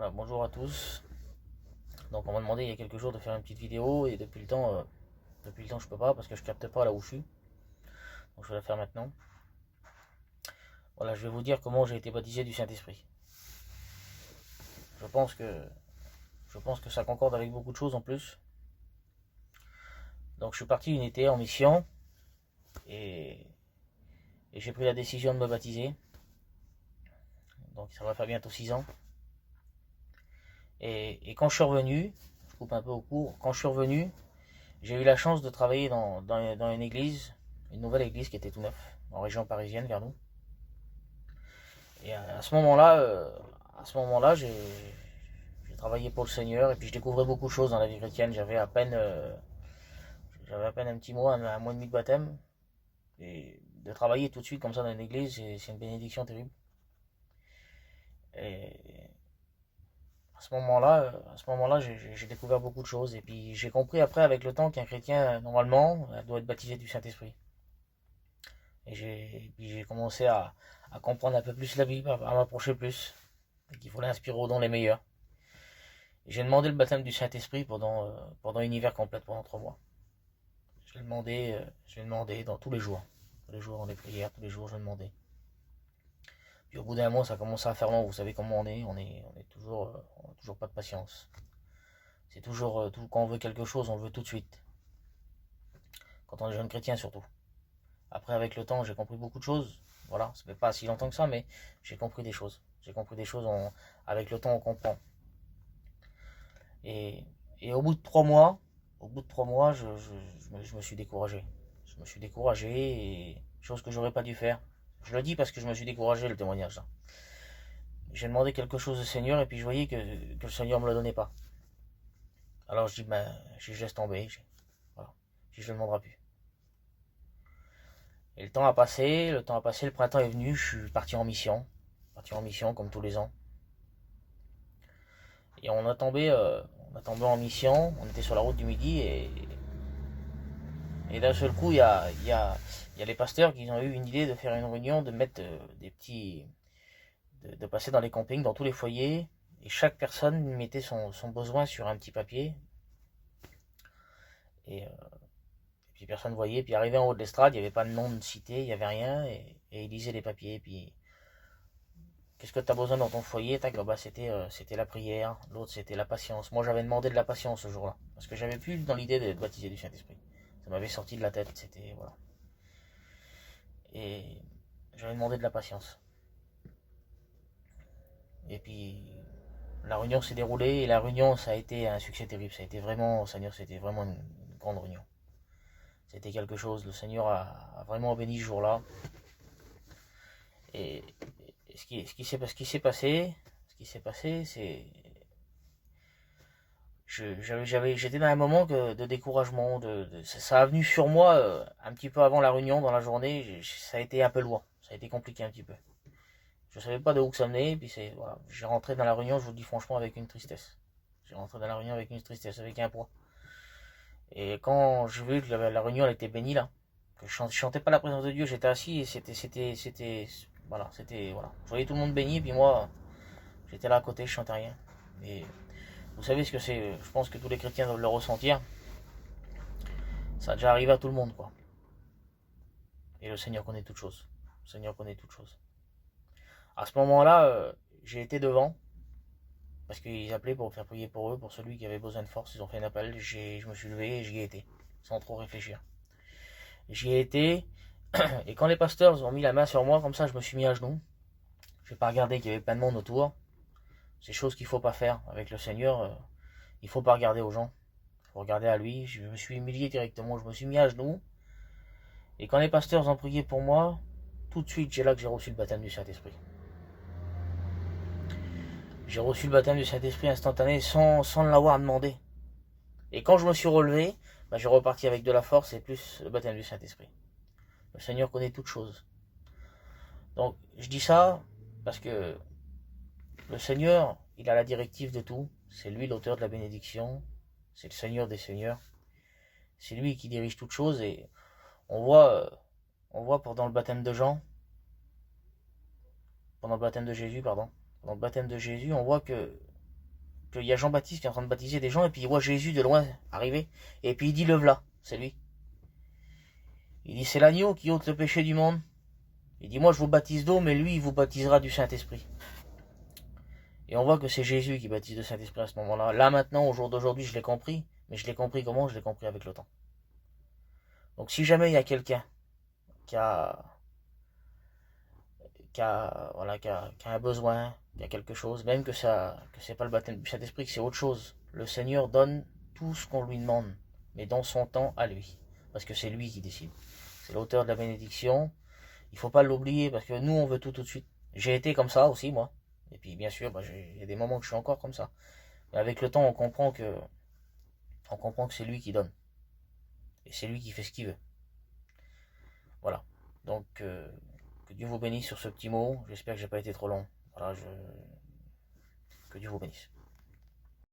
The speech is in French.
Voilà, bonjour à tous. Donc on m'a demandé il y a quelques jours de faire une petite vidéo et depuis le temps je peux pas parce que je capte pas là où je suis. Donc je vais la faire maintenant. Voilà, je vais vous dire comment j'ai été baptisé du Saint-Esprit. Je pense que je pense que ça concorde avec beaucoup de choses en plus. Donc je suis parti une été en mission et, et j'ai pris la décision de me baptiser. Donc ça va faire bientôt 6 ans. Et quand je suis revenu, je coupe un peu au cours, quand je suis revenu, j'ai eu la chance de travailler dans une église, une nouvelle église qui était tout neuf, en région parisienne vers nous. Et à ce moment-là, j'ai travaillé pour le Seigneur et puis je découvrais beaucoup de choses dans la vie chrétienne. J'avais à peine un petit mois, un mois et demi de baptême. Et de travailler tout de suite comme ça dans une église, c'est une bénédiction terrible. Et à ce moment-là, j'ai découvert beaucoup de choses. Et puis j'ai compris après avec le temps qu'un chrétien, normalement, doit être baptisé du Saint-Esprit. Puis j'ai commencé à comprendre un peu plus la Bible, à m'approcher plus. Et qu'il fallait inspirer aux dons les meilleurs. J'ai demandé le baptême du Saint-Esprit pendant une hiver complète, pendant 3 mois. Je l'ai demandé dans tous les jours. Tous les jours dans les prières, tous les jours je le demandais. Puis au bout d'un mois, ça commençait à faire long. Vous savez comment on a toujours pas de patience. C'est toujours, quand on veut quelque chose, on le veut tout de suite. Quand on est jeune chrétien surtout. Après, avec le temps, j'ai compris beaucoup de choses. Voilà, ça fait pas si longtemps que ça, mais j'ai compris des choses. J'ai compris des choses, avec le temps, on comprend. Et, et au bout de 3 mois, je me suis découragé. Je me suis découragé, et chose que j'aurais pas dû faire. Je le dis parce que je me suis découragé, le témoignage là. J'ai demandé quelque chose au Seigneur et puis je voyais que le Seigneur me le donnait pas. Alors je dis, ben, je laisse tomber. Voilà. Je ne le demanderai plus. Et le temps a passé, le printemps est venu, je suis parti en mission comme tous les ans. Et on a tombé en mission, on était sur la route du Midi et d'un seul coup, il y a les pasteurs qui ont eu une idée de faire une réunion, de mettre de passer dans les campings, dans tous les foyers, et chaque personne mettait son besoin sur un petit papier. Et puis personne ne voyait, puis arrivé en haut de l'estrade, il n'y avait pas de nom de cité, il n'y avait rien, et il lisait les papiers, puis qu'est-ce que tu as besoin dans ton foyer? C'était la prière, l'autre c'était la patience. Moi j'avais demandé de la patience ce jour-là, parce que j'avais plus dans l'idée d'être baptisé du Saint-Esprit. Ça m'avait sorti de la tête, c'était, voilà. Et j'avais demandé de la patience. Et puis la réunion s'est déroulée, et la réunion ça a été un succès terrible. Ça a été vraiment, Seigneur, c'était vraiment une grande réunion. C'était quelque chose, le Seigneur a vraiment béni ce jour-là. Et ce qui s'est passé, c'est j'étais dans un moment de découragement. Ça a venu sur moi un petit peu avant la réunion, dans la journée. Ça a été un peu loin, ça a été compliqué un petit peu. Je savais pas de où que ça venait, puis voilà. J'ai rentré dans la réunion, je vous le dis franchement, avec une tristesse. J'ai rentré dans la réunion avec une tristesse, avec un poids. Et quand je vu que la réunion elle était bénie là, que je chantais pas la présence de Dieu, j'étais assis et voilà. Je voyais tout le monde béni, puis moi, j'étais là à côté, je chantais rien. Et vous savez ce que c'est, je pense que tous les chrétiens doivent le ressentir. Ça a déjà arrivé à tout le monde, quoi. Et le Seigneur connaît toutes choses. Le Seigneur connaît toutes choses. À ce moment-là, j'ai été devant, parce qu'ils appelaient pour faire prier pour eux, pour celui qui avait besoin de force. Ils ont fait un appel, je me suis levé et j'y ai été, sans trop réfléchir. J'y ai été, et quand les pasteurs ont mis la main sur moi, comme ça, je me suis mis à genoux. Je n'ai pas regardé qu'il y avait plein de monde autour. C'est chose qu'il ne faut pas faire avec le Seigneur. Il ne faut pas regarder aux gens. Il faut regarder à lui. Je me suis humilié directement. Je me suis mis à genoux. Et quand les pasteurs ont prié pour moi, tout de suite, c'est là que j'ai reçu le baptême du Saint-Esprit. J'ai reçu le baptême du Saint-Esprit instantané sans l'avoir demandé. Et quand je me suis relevé, j'ai reparti avec de la force et plus le baptême du Saint-Esprit. Le Seigneur connaît toutes choses. Donc, je dis ça parce que le Seigneur, il a la directive de tout. C'est lui l'auteur de la bénédiction. C'est le Seigneur des Seigneurs. C'est lui qui dirige toutes choses. Et on voit pendant le baptême de Jean, pendant le baptême de Jésus, pardon, pendant le baptême de Jésus, on voit que qu'il y a Jean-Baptiste qui est en train de baptiser des gens, et puis il voit Jésus de loin arriver, et puis il dit, le voilà, c'est lui. Il dit, c'est l'agneau qui ôte le péché du monde. Il dit, moi je vous baptise d'eau, mais lui il vous baptisera du Saint-Esprit. Et on voit que c'est Jésus qui baptise de Saint-Esprit à ce moment-là. Là maintenant, au jour d'aujourd'hui, je l'ai compris, mais je l'ai compris comment? Je l'ai compris avec le temps. Donc si jamais il y a quelqu'un qui a un besoin, qui a quelque chose, même que c'est pas le baptême du Saint-Esprit, que c'est autre chose, le Seigneur donne tout ce qu'on lui demande, mais dans son temps à lui, parce que c'est lui qui décide. C'est l'auteur de la bénédiction. Il faut pas l'oublier, parce que nous on veut tout de suite. J'ai été comme ça aussi moi, et puis bien sûr, il y a des moments que je suis encore comme ça. Mais avec le temps, on comprend que c'est lui qui donne, et c'est lui qui fait ce qu'il veut. Voilà. Donc que Dieu vous bénisse sur ce petit mot. J'espère que j'ai pas été trop long. Voilà, que Dieu vous bénisse.